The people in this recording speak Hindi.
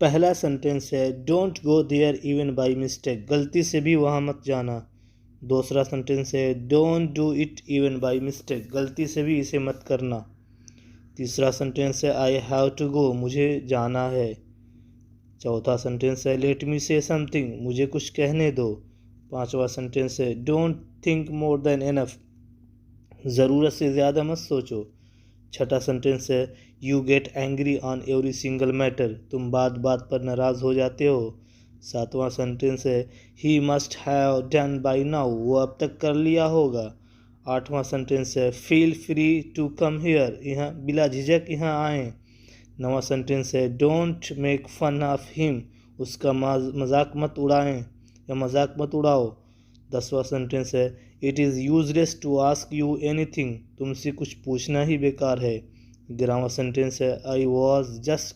पहला सेंटेंस है don't go there even by mistake, गलती से भी वहाँ मत जाना। दूसरा सेंटेंस है don't do it even by mistake, गलती से भी इसे मत करना। तीसरा सेंटेंस है आई हैव टू गो, मुझे जाना है। चौथा सेंटेंस है लेट मी से समथिंग, मुझे कुछ कहने दो। पांचवा सेंटेंस है don't think more than enough, ज़रूरत से ज़्यादा मत सोचो। छठा सेंटेंस है you get angry on every single matter, तुम बात बात पर नाराज़ हो जाते हो। सातवां सेंटेंस है he must have done by now, वो अब तक कर लिया होगा। आठवां सेंटेंस है feel free to come here, यहाँ बिला झिझक यहाँ आएँ। नवा सेंटेंस है don't make fun of him, उसका मजाक मत उड़ाएं या मजाक मत उड़ाओ। 10वां सेंटेंस है it is useless to ask you anything, तुमसे कुछ पूछना ही बेकार है। 11वां सेंटेंस है आई वॉज जस्ट